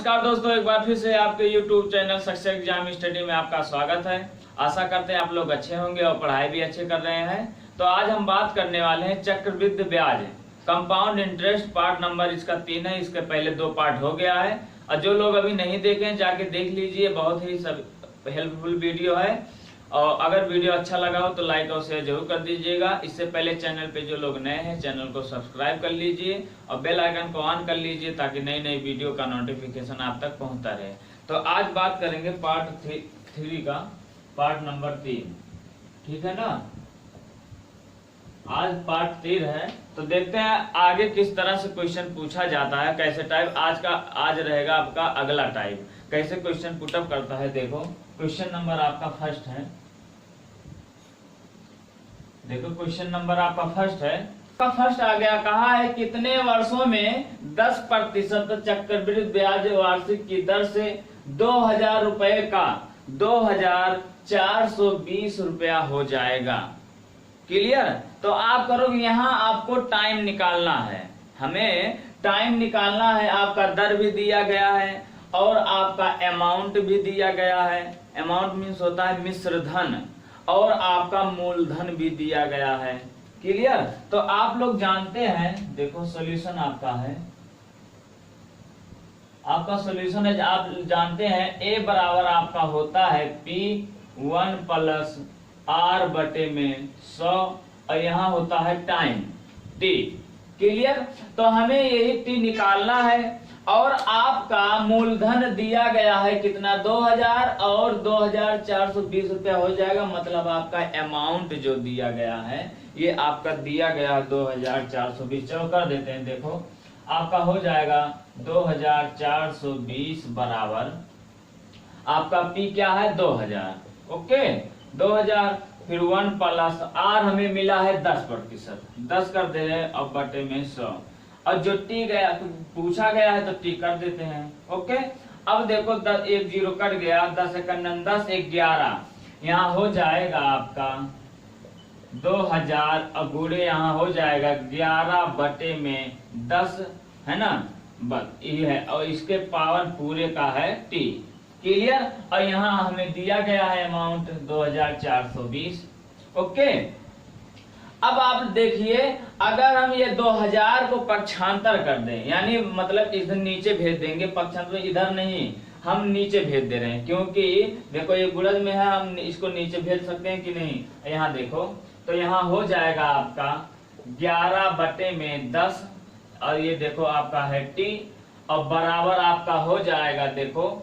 नमस्कार दोस्तों, एक बार फिर से आपके YouTube channel success exam study में आपका स्वागत है। आशा करते हैं आप लोग अच्छे होंगे और पढ़ाई भी अच्छे कर रहे हैं। तो आज हम बात करने वाले हैं चक्रवृद्धि ब्याज कंपाउंड इंटरेस्ट। पार्ट नंबर इसका 3 है। इसके पहले 2 पार्ट हो गया है और जो लोग अभी नहीं देखे जाके देख लीजिए, बहुत ही हेल्पफुल वीडियो है। और अगर वीडियो अच्छा लगा हो तो लाइक और शेयर जरूर कर दीजिएगा। इससे पहले चैनल पे जो लोग नए हैं चैनल को सब्सक्राइब कर लीजिए और बेल आइकन को ऑन कर लीजिए ताकि नई नई वीडियो का नोटिफिकेशन आप तक पहुंचता रहे। तो आज बात करेंगे पार्ट 3 का, पार्ट नंबर 3, ठीक है ना। आज पार्ट 3 है। तो देखते हैं आगे किस तरह से क्वेश्चन पूछा जाता है, कैसे टाइप। आज रहेगा आपका अगला टाइप, कैसे क्वेश्चन पुटअप करता है। देखो क्वेश्चन नंबर आपका फर्स्ट है। देखो क्वेश्चन नंबर आपका फर्स्ट है। फर्स्ट आ गया, कहा है कितने वर्षों में 10% चक्रवृद्धि ब्याज वार्षिक की दर से 2000 रुपए का 2420 रुपया हो जाएगा। क्लियर। तो आप करोगे, यहाँ आपको टाइम निकालना है, हमें टाइम निकालना है। आपका दर भी दिया गया है और आपका अमाउंट भी दिया गया है। अमाउंट मीन्स होता है मिश्र धन, और आपका मूलधन भी दिया गया है। क्लियर। तो आप लोग जानते हैं, देखो सॉल्यूशन आपका है, आपका सॉल्यूशन है। आप जानते हैं ए बराबर आपका होता है P1 प्लस R बटे में 100 और यहाँ होता है टाइम T। क्लियर। तो हमें यही T निकालना है और आपका मूलधन दिया गया है कितना, 2000 और 2420 रुपया हो जाएगा। मतलब आपका अमाउंट जो दिया गया है ये आपका दिया गया है 2420। चलो कर देते हैं। देखो आपका हो जाएगा 2420 बराबर आपका P क्या है 2000। ओके 2000 फिर 1 प्लस R हमें मिला है 10%, 10 कर दे रहे अब बटे में 100 और जो टी गया तो पूछा गया है तो टी कर देते हैं। ओके अब देखो 10 1 0 कट गया, 10 1 10 1 11, यहाँ हो जाएगा आपका 2000 और गुड़े यहाँ हो जाएगा 11 बटे में 10, है ना। बस ये है और इसके पावर पूरे का है टी। क्लियर। और यहाँ हमें दिया गया है अमाउंट 2420। ओके अब आप देखिए, अगर हम ये 2000 को पक्षांतर कर दें, यानी मतलब इधर नीचे भेज देंगे, पक्षांतर इधर नहीं, हम नीचे भेज दे रहे हैं क्योंकि देखो ये गुणज में है, हम इसको नीचे भेज सकते हैं कि नहीं। यहाँ देखो तो यहाँ हो जाएगा आपका 11 बटे में 10 और ये देखो आपका है टी और बराबर आपका हो जाएगा देखो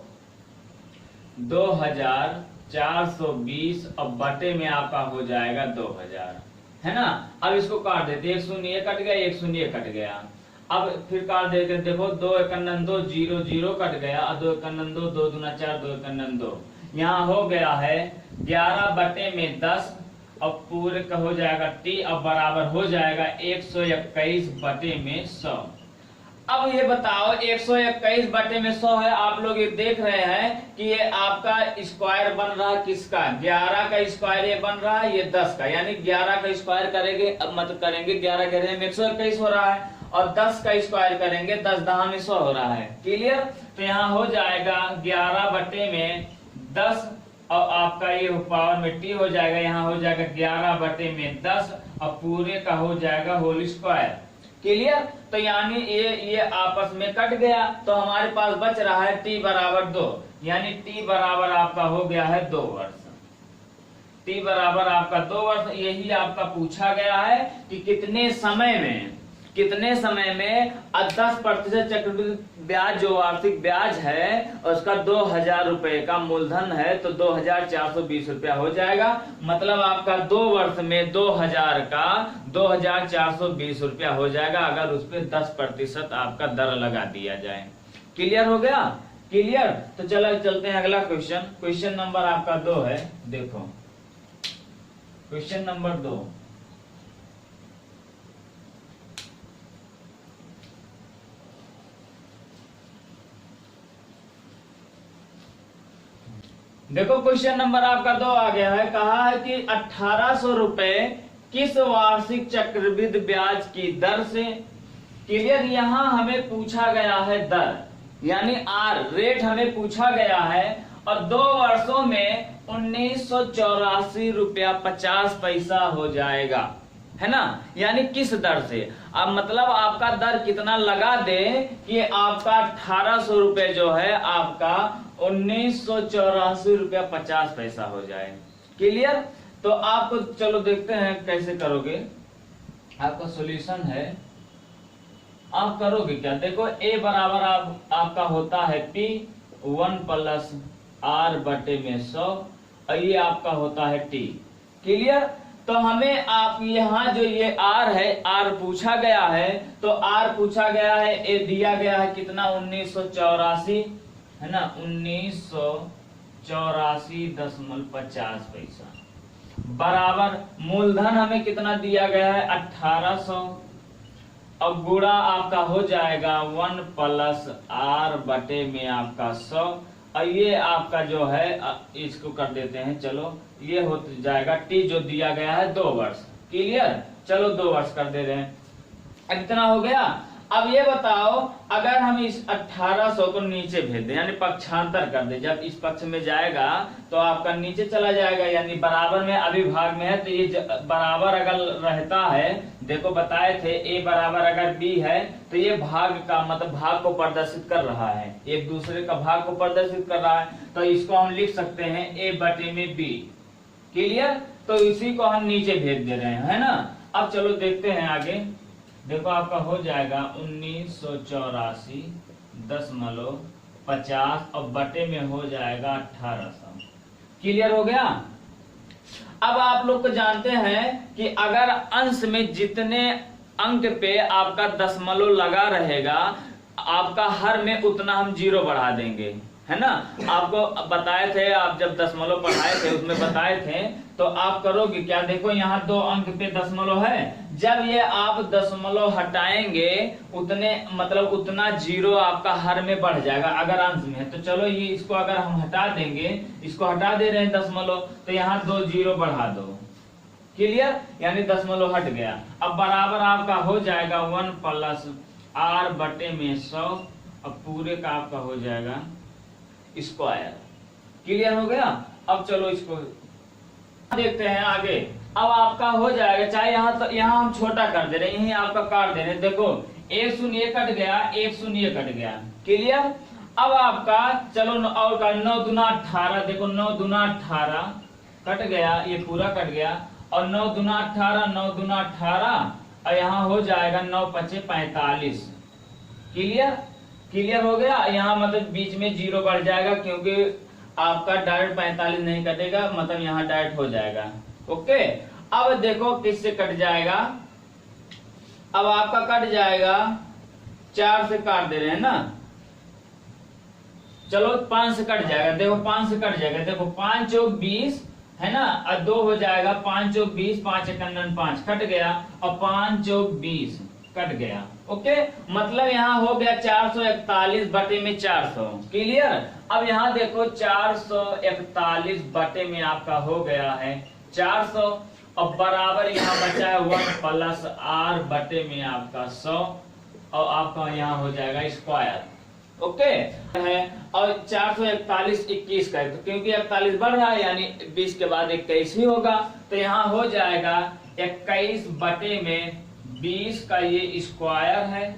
2420 और बटे में आपका हो जाएगा 2000, है ना। अब इसको काट देते, 1 शून्य कट गया, 1 शून्य कट गया। अब फिर काट देते, देखो 2 1 2 0 0 कट गया और 2 1 2 2 दूना 4 2 1 2। यहाँ हो गया है 11 बटे में 10 और पूरे का हो जाएगा टी और बराबर हो जाएगा 121 बटे में 100। अब ये बताओ 121 बटे में 100 है। आप लोग ये देख रहे हैं कि ये आपका स्क्वायर बन रहा है किसका, 11 का स्क्वायर ये बन रहा है, ये 10 का, यानी 11 का स्क्वायर करेंगे, अब मतलब करेंगे 11 कह रहे हैं 121 हो रहा है और 10 का स्क्वायर करेंगे 10 10 में 100 हो रहा है। क्लियर। तो यहाँ हो जाएगा 11 बटे में 10 और आपका ये पावर में टी हो जाएगा, यहाँ हो जाएगा 11 बटे में 10 और पूरे का हो जाएगा होल स्क्वायर। क्लियर। तो यानी ये आपस में कट गया तो हमारे पास बच रहा है t बराबर 2, यानी t बराबर आपका हो गया है 2 वर्ष। t बराबर आपका 2 वर्ष। यही आपका पूछा गया है कि कितने समय में 10% चक्रवृद्धि ब्याज जो वार्षिक ब्याज है उसका 2000 रुपए का मूलधन है तो 2420 रुपया हो जाएगा। मतलब आपका 2 वर्ष में 2000 का 2420 रुपया हो जाएगा अगर उस पर 10% आपका दर लगा दिया जाए। क्लियर हो गया। क्लियर। तो चलो चलते हैं अगला क्वेश्चन। क्वेश्चन नंबर आपका 2 है। देखो क्वेश्चन नंबर 2, देखो क्वेश्चन नंबर आपका 2 आ गया है। कहा है कि 1800 रुपए किस वार्षिक चक्रवृद्धि ब्याज की दर से। क्लियर। यहाँ हमें पूछा गया है दर, यानी आर रेट हमें पूछा गया है और 2 वर्षों में 1984 रुपया 50 पैसा हो जाएगा, है ना। यानी किस दर से, अब मतलब आपका दर कितना लगा दे कि आपका 1800 रुपये जो है आपका 1984 रुपया 50 पैसा हो जाए। क्लियर। तो आपको चलो देखते हैं कैसे करोगे। आपका सॉल्यूशन है, आप करोगे क्या, देखो ए बराबर आपका होता है P 1 प्लस R बटे में 100 और ये आपका होता है T। क्लियर। तो हमें आप यहाँ जो ये R है, R पूछा गया है, तो R पूछा गया है, ए दिया गया है कितना 1984, है ना, 1984.50 पैसा बराबर मूलधन हमें कितना दिया गया है 1800 और गुणा आपका हो जाएगा 1 प्लस R बटे में आपका 100 और ये आपका जो है इसको कर देते हैं, चलो ये हो जाएगा T जो दिया गया है 2 वर्ष। क्लियर। चलो 2 वर्ष कर दे रहे हैं, इतना हो गया। अब ये बताओ अगर हम इस 1800 को नीचे भेज दें, यानी पक्षांतर कर दे, जब इस पक्ष में जाएगा तो आपका नीचे चला जाएगा, यानी बराबर में अभी भाग में है तो ये बराबर अगर रहता है, देखो बताए थे ए बराबर अगर बी है तो ये भाग का मतलब भाग को प्रदर्शित कर रहा है, एक दूसरे का भाग को प्रदर्शित कर रहा है, तो इसको हम लिख सकते हैं ए बटे में बी। क्लियर। तो इसी को हम नीचे भेज दे रहे हैं, है ना। अब चलो देखते हैं आगे, देखो आपका हो जाएगा 1984.50 और बटे में हो जाएगा 1800। क्लियर हो गया। अब आप लोग को जानते हैं कि अगर अंश में जितने अंक पे आपका दशमलव लगा रहेगा, आपका हर में उतना हम 0 बढ़ा देंगे, है ना। आपको बताए थे, आप जब दशमलव पढ़ाए थे उसमें बताए थे, तो आप करोगे क्या, देखो यहाँ 2 अंक पे दशमलव है, जब ये आप दशमलव हटाएंगे उतने मतलब उतना 0 आपका हर में बढ़ जाएगा अगर अंश में है। तो चलो ये इसको अगर हम हटा देंगे, इसको हटा दे रहे हैं दशमलव, तो यहाँ 2 0 बढ़ा दो। क्लियर। यानी दशमलव हट गया। अब बराबर आपका हो जाएगा 1 प्लस R बटे में 100 और पूरे का आपका हो जाएगा स्क्वायर। क्लियर हो गया। अब चलो इसको देखते हैं आगे। अब आपका हो जाएगा, चाहे यहाँ तो यहाँ हम छोटा कर दे रहे हैं, यही आपका काट दे रहे हैं, देखो 1 शून्य कट गया, 1 शून्य कट गया। क्लियर। अब आपका चलो और का 9 दूना 18, देखो 9 दूना 18 कट गया, ये पूरा कट गया, और 9 दूना 18, 9 दूना 18 और यहाँ हो जाएगा 9 पचे 45। क्लियर। क्लियर हो गया। यहाँ मतलब बीच में 0 बढ़ जाएगा क्योंकि आपका डायरेक्ट 45 नहीं कटेगा, मतलब यहाँ डायरेक्ट हो जाएगा। ओके। अब देखो किससे कट जाएगा, अब आपका कट जाएगा 4 से काट दे रहे हैं ना, चलो 5 से कट जाएगा, देखो 5 से कट जाएगा, देखो 5 चौक 20 है ना, और 2 हो जाएगा 5 चौक 20, 5 एकन 5 कट गया और 5 चौक 20 कट गया। ओके। मतलब यहाँ हो गया 441 बटे में 400। क्लियर। अब यहाँ देखो 441 बटे में आपका हो गया है 400 और बराबर यहाँ बचा है 1 प्लस R बटे में आपका 100 और आपका यहाँ हो जाएगा स्क्वायर। ओके है। और 441 21 का, तो क्योंकि 41 बढ़ रहा है यानी 20 के बाद 21 ही होगा, तो यहाँ हो जाएगा 21 बटे में 20 का ये स्क्वायर है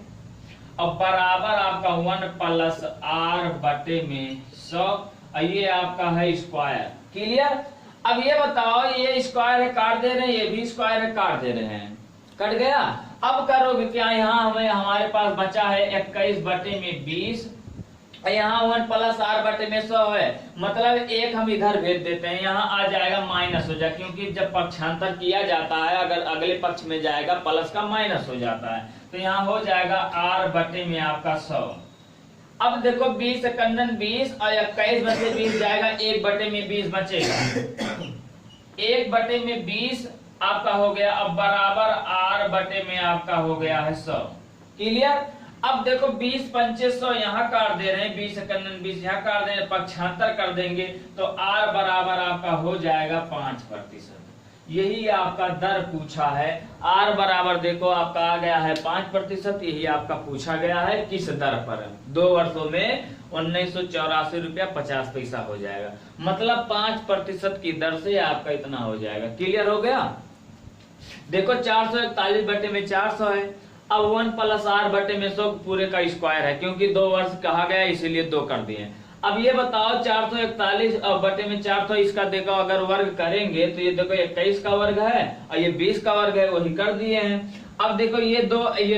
और बराबर आपका 1 प्लस R बटे में 100 और ये आपका है स्क्वायर। क्लियर। अब ये बताओ, ये स्क्वायर है काट दे रहे हैं, ये भी स्क्वायर है काट दे रहे हैं, कट गया। अब करोगे क्या, यहाँ हमें हमारे पास बचा है 21 बटे में 20, यहाँ 1 प्लस R बटे में 100 है, मतलब 1 हम इधर भेज देते हैं, यहाँ आ जाएगा माइनस हो जाएगा, क्योंकि जब पक्षांतर किया जाता है अगर अगले पक्ष में जाएगा प्लस का माइनस हो जाता है, तो यहाँ हो जाएगा R बटे में आपका 100। अब देखो 20 एकंदन 20 और 21 बटे 20 जाएगा, 1 बटे में 20 बचेगा, 1 बटे में 20 आपका हो गया, अब बराबर R बटे में आपका हो गया है 100। क्लियर। अब देखो 20 पंचे 100 यहाँ काट दे रहे हैं, 20 एकंदन 20 यहाँ काट दे रहे हैं, पक्षांतर कर देंगे तो R बराबर आपका हो जाएगा 5%। यही आपका दर पूछा है। आर बराबर देखो आपका आ गया है 5%, यही आपका पूछा गया है किस दर पर, 2 वर्षों में 1984 रुपया 50 पैसा हो जाएगा, मतलब 5% की दर से आपका इतना हो जाएगा। क्लियर हो गया। देखो 441 बटे में 400 है, अब 1 प्लस आर बटे में 100 पूरे का स्क्वायर है, क्योंकि 2 वर्ष कहा गया इसीलिए 2 कर दिए। अब ये बताओ 441 बटे में 400, इसका देखो अगर वर्ग करेंगे तो ये देखो 21 का वर्ग है और ये 20 का वर्ग है, वही कर दिए हैं। अब देखो ये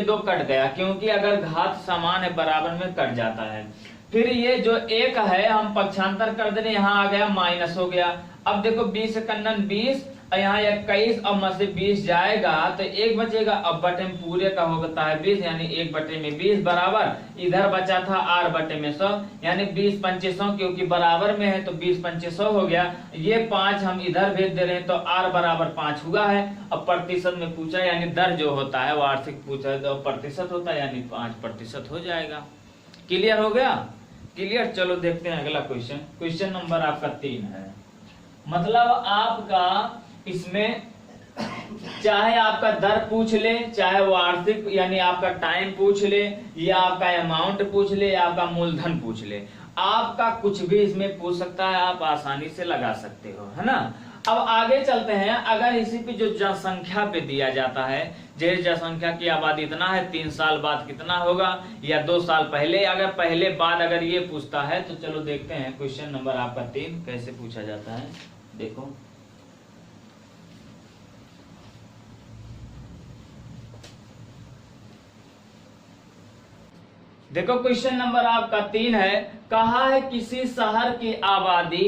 दो कट गया, क्योंकि अगर घात समान है बराबर में कट जाता है। फिर ये जो 1 है हम पक्षांतर कर दे रहे, यहाँ आ गया माइनस हो गया। अब देखो 20 कन्नन 20 और यहाँ 21, अब में से 20 जाएगा तो 1 बचेगा, अब बटे में पूरे का होता है 20, यानी 1 बटे में 20 बराबर इधर बचा था आर बटे में 100, यानी 20 पंचे 100, क्योंकि बराबर में है तो 20 पंचे 100 हो गया। ये 5 हम इधर भेज दे रहे हैं तो आर बराबर 5 हुआ है। अब प्रतिशत में पूछा, यानी दर जो होता है वार्षिक पूछा है तो प्रतिशत होता है, यानी 5% हो जाएगा। क्लियर हो गया। क्लियर। चलो देखते हैं अगला क्वेश्चन। क्वेश्चन नंबर आपका 3 है। मतलब आपका इसमें चाहे आपका दर पूछ ले, चाहे वार्षिक यानी आपका टाइम पूछ ले, या आपका अमाउंट पूछ ले, या आपका मूलधन पूछ ले, आपका कुछ भी इसमें पूछ सकता है, आप आसानी से लगा सकते हो, है ना। अब आगे चलते हैं। अगर इसी पे जो जनसंख्या पे दिया जाता है, जैसे जनसंख्या की आबादी इतना है, 3 साल बाद कितना होगा, या 2 साल पहले, अगर पहले बाद अगर ये पूछता है तो चलो देखते हैं क्वेश्चन नंबर आपका 3 कैसे पूछा जाता है। देखो देखो क्वेश्चन नंबर आपका 3 है। कहा है किसी शहर की आबादी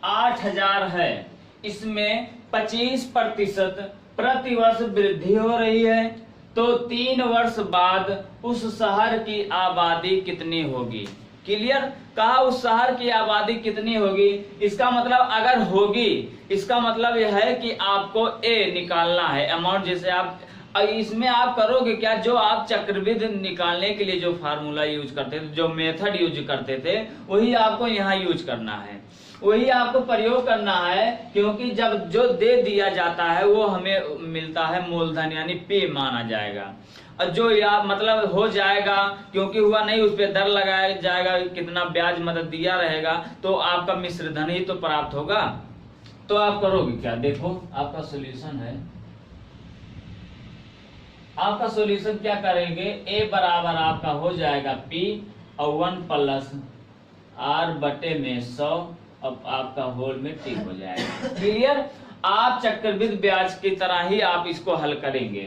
8000 है, इसमें 25% प्रति वर्ष वृद्धि हो रही है, तो 3 वर्ष बाद उस शहर की आबादी कितनी होगी। क्लियर। कहा उस शहर की आबादी कितनी होगी, इसका मतलब अगर होगी, इसका मतलब यह है कि आपको ए निकालना है अमाउंट। जैसे आप इसमें आप करोगे क्या, जो आप चक्रवृद्धि निकालने के लिए जो फार्मूला यूज करते थे, जो मेथड यूज करते थे, वही आपको यहाँ यूज करना है, वही आपको प्रयोग करना है। क्योंकि जब जो दे दिया जाता है वो हमें मिलता है मूलधन, यानी पे माना जाएगा। और जो या मतलब हो जाएगा, क्योंकि हुआ नहीं उस पर दर लगाया जाएगा, कितना ब्याज मदद दिया रहेगा, तो आपका मिश्र धन ही तो प्राप्त होगा। तो आप करोगे क्या, देखो आपका सोल्यूशन है। आपका सॉल्यूशन क्या करेंगे, ए बराबर आपका हो जाएगा पी और 1 प्लस आर बटे में 100, अब आपका होल में टी हो जाएगा। क्लियर। आप चक्रवृद्धि ब्याज की तरह ही आप इसको हल करेंगे।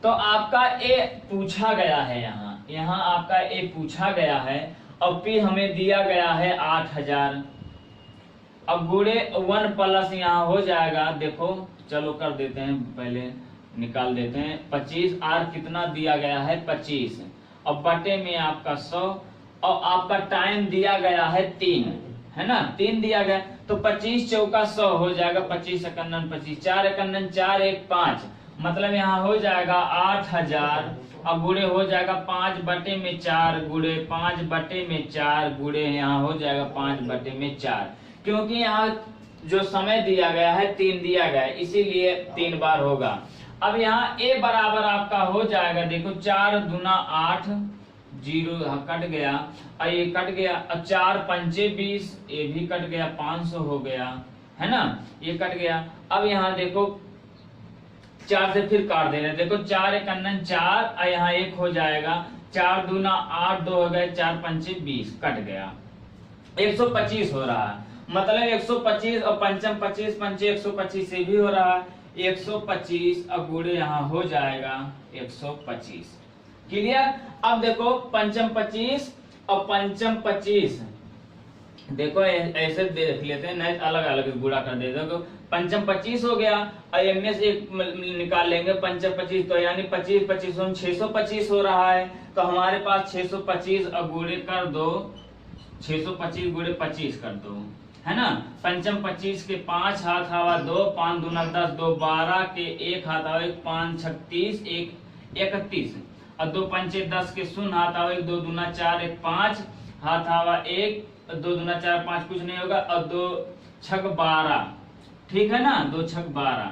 तो आपका ए पूछा गया है, यहाँ आपका ए पूछा गया है और पी हमें दिया गया है 8000। अब गुणे 1 प्लस यहाँ हो जाएगा, देखो चलो कर देते हैं, पहले निकाल देते हैं। 25 आर कितना दिया गया है 25, और बटे में आपका 100, और आपका टाइम दिया गया है 3, है ना, 3 दिया गया, तो 25 चौका 100 हो जाएगा। 25 एकन्नन 25, 4 एकन्नन 4 1 5, मतलब यहाँ हो जाएगा 8000, अब गुणे हो जाएगा 5 बटे में 4 गुणे 5 बटे में 4 गुणे यहाँ हो जाएगा 5 बटे में 4, क्योंकि यहाँ जो समय दिया गया है 3 दिया गया है, इसीलिए 3 बार होगा। अब यहाँ ए बराबर आपका हो जाएगा, देखो 4 दूना 8, 0 कट गया और ये कट गया, 4 पंचे 20, ये भी कट गया, 500 हो गया, है ना, ये कट गया। अब यहाँ देखो 4 से फिर काट दे रहे, देखो 4 एकन्नन 4 और यहाँ 1 हो जाएगा, 4 दूना 8, 2 हो गए, 4 पंचे 20 कट गया, 125 हो रहा है। मतलब 125 और पंचम 25 पंचे 125 से भी हो रहा है 125, अब गुणे यहाँ हो जाएगा 125। क्लियर। अब देखो पंचम 25 और पंचम 25, देखो ऐसे देख लेते हैं, नहीं अलग अलग गुणा कर देते हैं। पंचम 25 हो गया और इनमें से एक निकाल लेंगे पंचम 25, तो यानी 25 25 625 हो रहा है। तो हमारे पास 625 और गुणे कर दो, 625 गुणे 25 कर दो, है ना। पंचम 25 के 5 हाथ हवा 2, 5 दूना 10, 2 12 के 1 हाथ हवा 1, 5 36 1 31, और 2 पंचे 10 के 0 हाथ हवा 1, 2 दूना 4 1 5 हाथ हवा 1, 2 दूना 4 5 कुछ नहीं होगा, और 2 छक 12, ठीक है ना, 2 छक 12।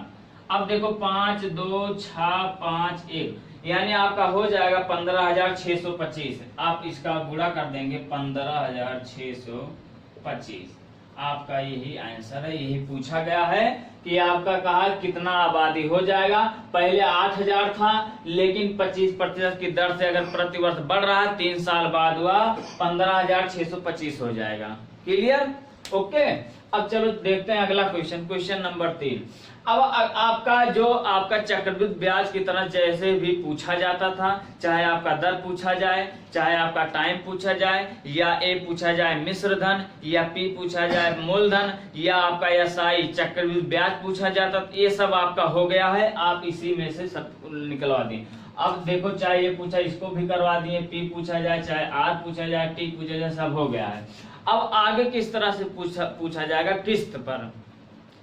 अब देखो 5 2 6 5 1 यानी आपका हो जाएगा 15,625। आप इसका गुणा कर देंगे 15,625। आपका यही आंसर है, यही पूछा गया है कि आपका कहा कितना आबादी हो जाएगा। पहले 8,000 था, लेकिन 25% की दर से अगर प्रतिवर्ष बढ़ रहा है, 3 साल बाद हुआ 15,625 हो जाएगा। क्लियर? ओके। अब चलो देखते हैं अगला क्वेश्चन, क्वेश्चन नंबर 3। अब आपका जो आपका चक्रवृद्धि ब्याज की तरह जैसे भी पूछा जाता था, चाहे आपका दर पूछा जाए, चाहे आपका टाइम पूछा जाए, या ए पूछा जाए मिश्र धन, या पी पूछा जाए मूलधन, या आपका एसआई चक्रवृद्धि ब्याज पूछा जाता, ये सब आपका हो गया है। आप इसी में से सब निकलवा दिए। अब देखो, चाहे ये पूछा इसको भी करवा दिए, पी पूछा जाए, चाहे आर पूछा जाए, टी पूछा जाए, सब हो गया है। अब आगे किस तरह से पूछा जाएगा? किस्त पर,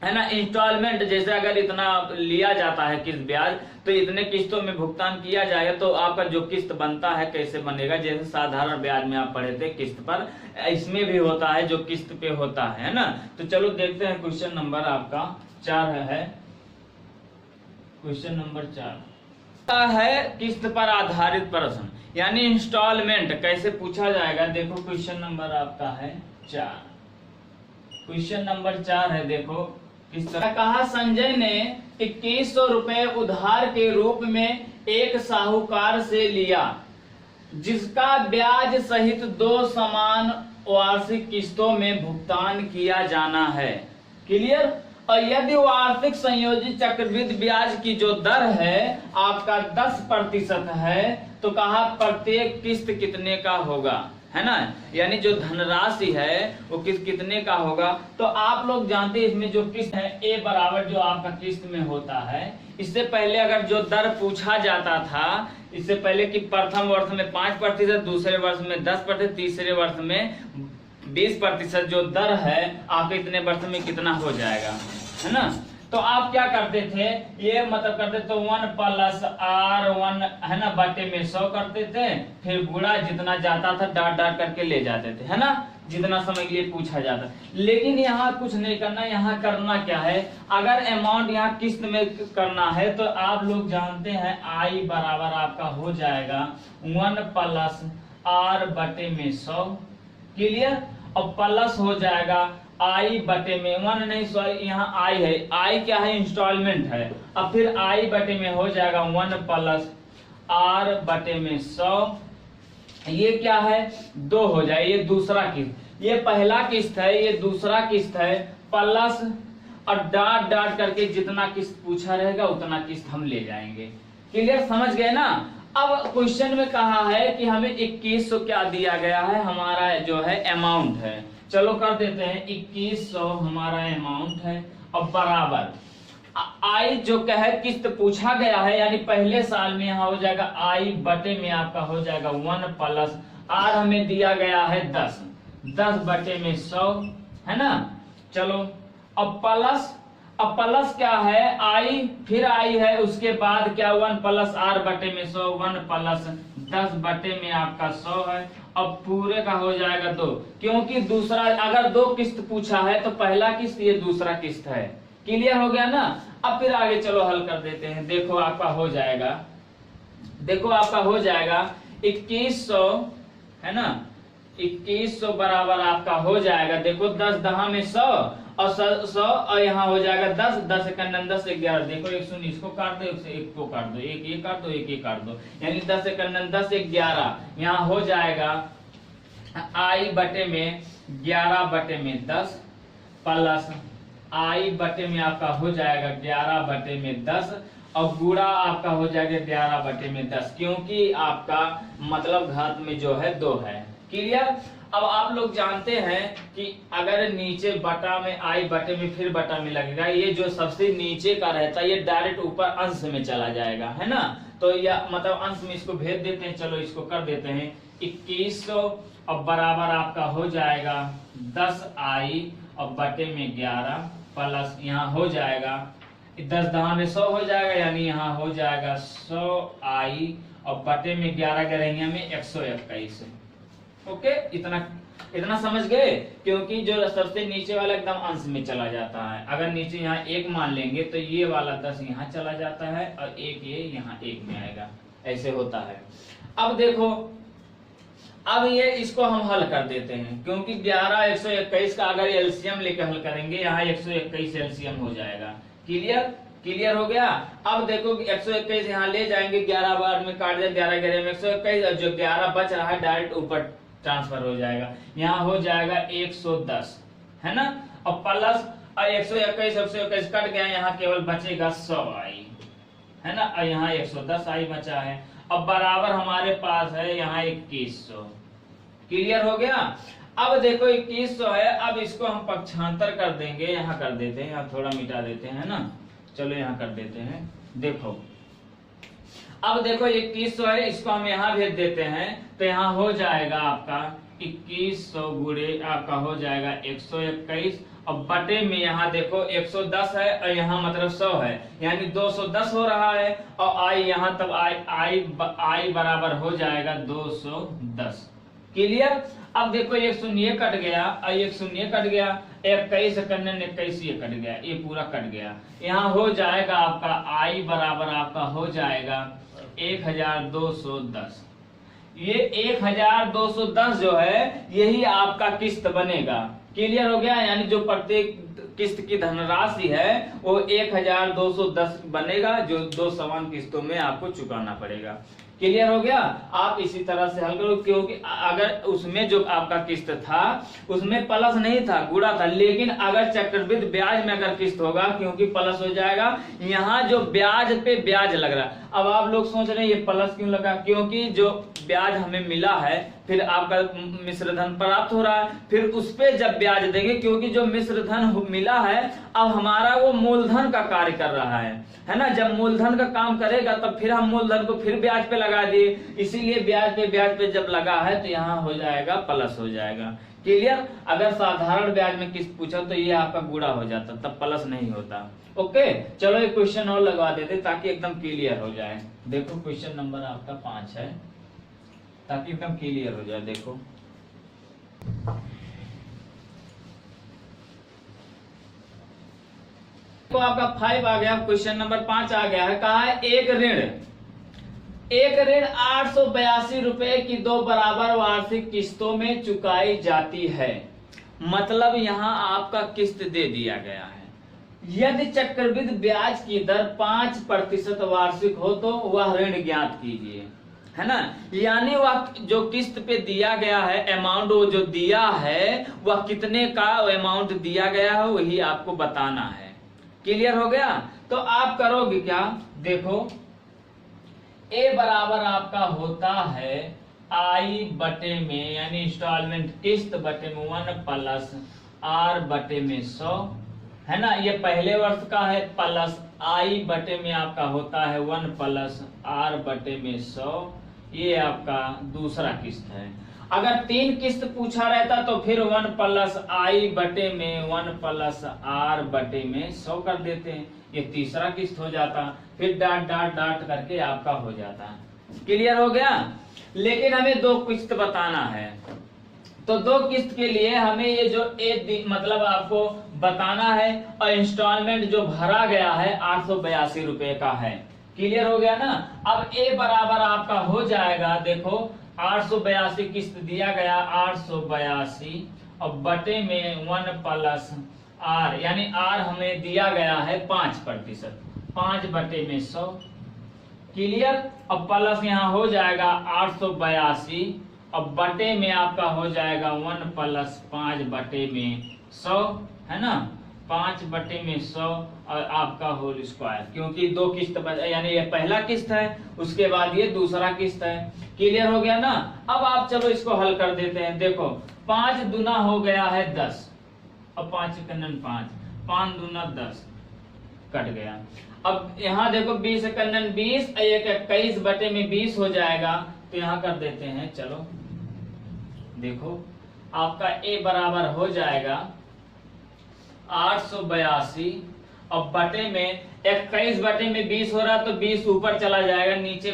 है ना, इंस्टॉलमेंट। जैसे अगर इतना लिया जाता है किस्त ब्याज, तो इतने किस्तों में भुगतान किया जाएगा, तो आपका जो किस्त बनता है कैसे बनेगा? जैसे साधारण ब्याज में आप पढ़े थे किस्त पर, इसमें भी होता है जो किस्त पे होता है ना। तो चलो देखते हैं, क्वेश्चन नंबर आपका 4 है। क्वेश्चन नंबर 4 है किस्त पर आधारित प्रश्न, यानी इंस्टॉलमेंट कैसे पूछा जाएगा। देखो क्वेश्चन नंबर आपका है 4। क्वेश्चन नंबर 4 है, देखो किस तरह कहा। संजय ने 2100 रुपए उधार के रूप में एक साहूकार से लिया, जिसका ब्याज सहित 2 समान वार्षिक किस्तों में भुगतान किया जाना है। क्लियर? और यदि वार्षिक संयोजित चक्रवृद्धि ब्याज की जो दर है आपका 10% है, तो कहा प्रत्येक किस्त कितने का होगा, है ना, यानी जो धनराशि है वो कितने का होगा। तो आप लोग जानते हैं इसमें जो किस्त है ए बराबर जो आपका किस्त में होता है। इससे पहले अगर जो दर पूछा जाता था, इससे पहले कि प्रथम वर्ष में 5%, दूसरे वर्ष में 10%, तीसरे वर्ष में 20%, जो दर है आपके इतने वर्ष में कितना हो जाएगा, है ना। तो आप क्या करते थे, ये मतलब करते तो 1 + R1, है ना, बटे में 100 करते थे, फिर गुणा जितना जाता था डाट डाट करके ले जाते थे, है ना, जितना समय के लिए पूछा जाता। लेकिन यहाँ कुछ नहीं करना, यहाँ करना क्या है, अगर अमाउंट यहाँ किस्त में करना है तो आप लोग जानते हैं I बराबर आपका हो जाएगा 1 + R बटे में 100। क्लियर? और प्लस हो जाएगा I बटे में 1 नहीं, सॉरी यहाँ I है, I क्या है, इंस्टॉलमेंट है। अब फिर I बटे में हो जाएगा 1 + R बटे में 100। ये क्या है, 2 हो जाए। ये दूसरा किस्त, ये पहला किस्त है, ये दूसरा किस्त है, प्लस और डाट डाट करके जितना किस्त पूछा रहेगा उतना किस्त हम ले जाएंगे। क्लियर? समझ गए ना। अब क्वेश्चन में कहा है कि हमें 2100 क्या दिया गया है, हमारा जो है अमाउंट है। चलो कर देते हैं, 2100 हमारा अमाउंट है, और बराबर आई जो कहे किस्त पूछा गया है, यानी पहले साल में यहाँ हो जाएगा I बटे में आपका हो जाएगा 1 + R हमें दिया गया है 10 बटे में 100, है ना। चलो अब प्लस क्या है, I फिर I है, उसके बाद क्या 1 + R बटे में 100, 1 + 10 बटे में आपका 100 है। अब पूरे का हो जाएगा 2, क्योंकि दूसरा अगर 2 किस्त पूछा है तो पहला किस्त ये दूसरा किस्त है। क्लियर हो गया ना। अब फिर आगे चलो हल कर देते हैं। देखो आपका हो जाएगा, देखो आपका हो जाएगा 2100, है ना, 2100 बराबर आपका हो जाएगा, देखो 10 दहा में 100 और 100 और यहाँ हो जाएगा 10, 10 एकम 10 11। देखो 119 इसको काट दो, 1 को काट दो, 1 ये काट दो, 1 ये काट दो, यानी 10 एकम 10 11। यहाँ हो जाएगा I बटे में 11 बटे में 10 प्लस I बटे में आपका हो जाएगा 11 बटे में 10 और गुणा आपका हो जाएगा 11 बटे में 10, क्योंकि आपका मतलब घात में जो है 2 है। क्लियर? अब आप लोग जानते हैं कि अगर नीचे बटा में I बटे में फिर बटा में लगेगा, ये जो सबसे नीचे का रहता है ये डायरेक्ट ऊपर अंश में चला जाएगा, है ना। तो यह मतलब अंश में इसको भेज देते हैं। चलो इसको कर देते हैं 2100 और बराबर आपका हो जाएगा 10I और बटे में 11 प्लस यहाँ हो जाएगा 10 दहा में 100 हो जाएगा, यानी यहाँ हो जाएगा 100I और बटे में 11 11 में 121। ओके, इतना इतना समझ गए, क्योंकि जो सबसे नीचे वाला एकदम अंश में चला जाता है। अगर नीचे यहाँ 1 मान लेंगे तो ये वाला 10 यहाँ चला जाता है और 1 ये यहाँ 1 में आएगा, ऐसे होता है। अब देखो, अब ये इसको हम हल कर देते हैं, क्योंकि 11 121 का अगर एलसीएम लेकर हल करेंगे, यहाँ 121 एलसीएम हो जाएगा। क्लियर हो गया। अब देखो 121 यहाँ ले जाएंगे, 11 बार में काट दिया, 11 11 में 121, और जो 11 बच रहा है डायरेक्ट ऊपर ट्रांसफर हो जाएगा, यहाँ हो जाएगा 110, है ना। और प्लस 121 कट गया, यहाँ केवल बचेगा 100 आई, है ना, और यहाँ 110 आई बचा है। अब बराबर हमारे पास है यहाँ 2100। क्लियर हो गया। अब देखो 2100 है, अब इसको हम पक्षांतर कर देंगे, यहाँ कर देते हैं, यहाँ थोड़ा मिटा देते हैं ना, चलो यहाँ कर देते हैं। देखो अब देखो 2100 है, इसको हम यहाँ भेज देते हैं, तो यहाँ हो जाएगा आपका 2100 गुणे आपका हो जाएगा 121, और बटे में यहाँ देखो 110 है और यहाँ मतलब 100 है, यानी 210 हो रहा है, और आई यहाँ तब आई बराबर हो जाएगा 210। क्लियर। अब देखो 1 शून्य कट गया और 1 शून्य कट गया, 21 कन्नन 21 ये कट गया, ये पूरा कट गया। यहाँ हो जाएगा आपका आई बराबर आपका हो जाएगा 1210। ये 1210 जो है यही आपका किस्त बनेगा। क्लियर हो गया। यानी जो प्रत्येक किस्त की धनराशि है वो 1210 बनेगा, जो 2 समान किस्तों में आपको चुकाना पड़ेगा। क्लियर हो गया। आप इसी तरह से हल करो, क्योंकि अगर उसमें जो आपका किस्त था उसमें प्लस नहीं था, गुणा था, लेकिन अगर चक्रवृद्धि ब्याज में अगर किस्त होगा, क्योंकि प्लस हो जाएगा, यहाँ जो ब्याज पे ब्याज लग रहा है। अब आप लोग सोच रहे हैं ये प्लस क्यों लगा, क्योंकि जो ब्याज हमें मिला है फिर आपका मिश्र धन प्राप्त हो रहा है, फिर उस पे जब ब्याज देंगे, क्योंकि जो मिश्र धन मिला है अब हमारा वो मूलधन का कार्य कर रहा है ना। जब मूलधन का काम करेगा तब फिर हम मूलधन को फिर ब्याज पे लगा दिए, इसीलिए ब्याज पे जब लगा है तो यहाँ हो जाएगा प्लस हो जाएगा। क्लियर। अगर साधारण ब्याज में किस्त पूछा तो ये आपका गुणा हो जाता, तब प्लस नहीं होता। ओके, चलो एक क्वेश्चन और लगवा देते ताकि एकदम क्लियर हो जाए। देखो क्वेश्चन नंबर आपका 5 है, ताकि एकदम क्लियर हो जाए। देखो तो आपका 5 आ गया, क्वेश्चन नंबर 5 आ गया है। कहा है एक ऋण 882 रुपए की 2 बराबर वार्षिक किस्तों में चुकाई जाती है। मतलब यहाँ आपका किस्त दे दिया गया है। यदि चक्रवृद्धि ब्याज की दर 5% वार्षिक हो तो वह ऋण ज्ञात कीजिए, है ना। यानी वह जो किस्त पे दिया गया है अमाउंट, वो जो दिया है वह कितने का अमाउंट दिया गया है वही आपको बताना है। क्लियर हो गया। तो आप करोगे क्या, देखो ए बराबर आपका होता है आई बटे में, यानी इंस्टॉलमेंट किस्त बटे में 1 प्लस आर बटे में 100, है ना। ये पहले वर्ष का है, प्लस आई बटे में आपका होता है 1 प्लस आर बटे में 100, ये आपका दूसरा किस्त है। अगर 3 किस्त पूछा रहता तो फिर 1 प्लस आई बटे में 1 प्लस आर बटे में 100 कर देते हैं, ये तीसरा किस्त हो जाता, फिर डाट डाट डाट करके आपका हो जाता। क्लियर हो गया। लेकिन हमें 2 किस्त बताना है, तो 2 किस्त के लिए हमें ये जो मतलब आपको बताना है, और इंस्टॉलमेंट जो भरा गया है 882 रुपए का है। क्लियर हो गया ना। अब ए बराबर आपका हो जाएगा, देखो 882 किस्त दिया गया, 882 और बटे में 1 प्लस आर, यानी आर हमें दिया गया है 5%, 5 बटे में 100। क्लियर। अब प्लस यहाँ हो जाएगा 882 और बटे में आपका हो जाएगा 1 प्लस 5 बटे में 100, है ना, 5 बटे में 100 और आपका होल स्क्वायर, क्योंकि 2 किस्त यानी ये पहला किस्त है, उसके बाद ये दूसरा किस्त है। क्लियर हो गया ना। अब आप चलो इसको हल कर देते हैं। देखो 5 दूना हो गया है 10 और 5 कन्नन 5, 5 दूना 10 कट गया। अब यहाँ देखो 20 कन्नन 20, 21 बटे में 20 हो जाएगा, तो यहाँ कर देते हैं। चलो देखो आपका ए बराबर हो जाएगा 882 और बटे में 21 बटे में 20 हो रहा, तो 20 ऊपर चला जाएगा, नीचे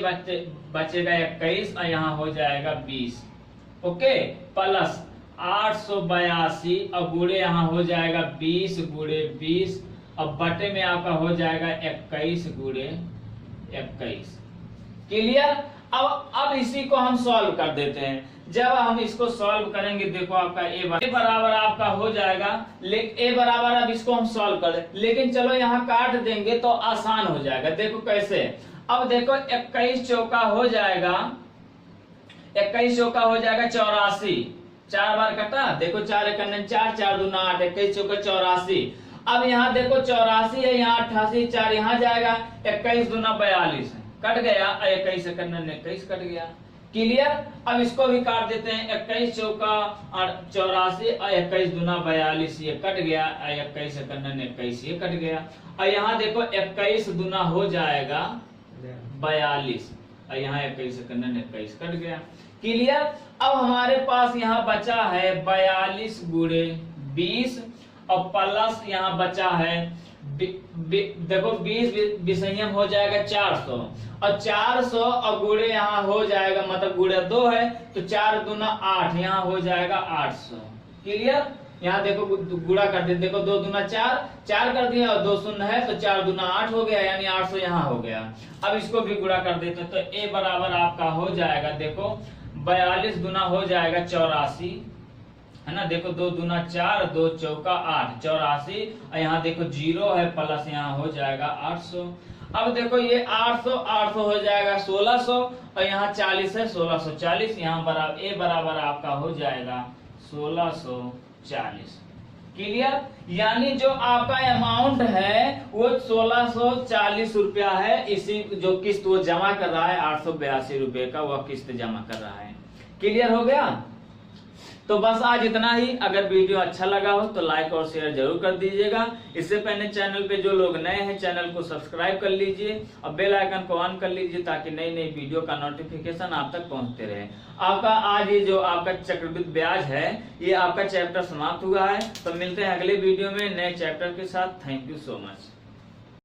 बचेगा 21 और यहाँ हो जाएगा 20। ओके, प्लस 882 और गुणे यहाँ हो जाएगा 20 गुणे 20 अब बटे में आपका हो जाएगा 21 गुणे 21। क्लियर। अब इसी को हम सॉल्व कर देते हैं। जब हम इसको सॉल्व करेंगे देखो आपका ए बराबर आपका हो जाएगा, ए बराबर अब इसको हम सॉल्व कर दे, लेकिन चलो यहाँ काट देंगे तो आसान हो जाएगा। देखो कैसे, अब देखो 21 चौका हो जाएगा, 21 चौका हो जाएगा 84, 4 बार कटा, देखो 4 एक 4, 4 दूना 8, 21 चौका 84। अब यहाँ देखो 84 है, यहाँ 88, 4 यहाँ जाएगा, 21 दूना 42 कट गया, 21 एक 21 कट गया। क्लियर। अब इसको भी काट देते हैं, 21 चौका 84 और 21 दूना 42 ये कट गया, 21 एक 21 ये कट गया। और यहाँ देखो 21 दूना हो जाएगा 42 और यहाँ 21 एक 21 कट गया। क्लियर। अब हमारे पास यहाँ बचा है 42 गुणे 20 और प्लस यहाँ बचा है देखो 20 विषयम हो जाएगा 400 और 400 और गुणे यहाँ हो जाएगा, मतलब गुणे 2 है तो 4 दूना 8 यहाँ हो जाएगा 800। क्लियर। यहाँ देखो गुणा कर दे, देखो 2 दूना 4, 4 कर दिया और 2 शून्य है तो 4 दूना 8 हो गया, यानी 800 यहाँ हो गया। अब इसको भी गुणा कर देते तो ए बराबर आपका हो जाएगा, देखो 42 दूना हो जाएगा 84 है ना, देखो 2 दूना 4, 2 चौका 8, 84 और यहाँ देखो 0 है प्लस यहाँ हो जाएगा 800। अब देखो ये 800 800 हो जाएगा 1600 और यहाँ 40 है 1640, यहाँ बराबर ए बराबर आपका हो जाएगा 1640। क्लियर। यानी जो आपका अमाउंट है वो 1640 रुपया है। इसी जो किस्त वो जमा कर रहा है 882 रुपए का वह किस्त जमा कर रहा है। क्लियर हो गया। तो बस आज इतना ही। अगर वीडियो अच्छा लगा हो तो लाइक और शेयर जरूर कर दीजिएगा। इससे पहले चैनल पे जो लोग नए हैं चैनल को सब्सक्राइब कर लीजिए और बेल आइकन को ऑन कर लीजिए ताकि नई नई वीडियो का नोटिफिकेशन आप तक पहुंचते रहे। आपका आज ये जो आपका चक्रवृद्धि ब्याज है ये आपका चैप्टर समाप्त हुआ है। तो मिलते हैं अगले वीडियो में नए चैप्टर के साथ। Thank you so much.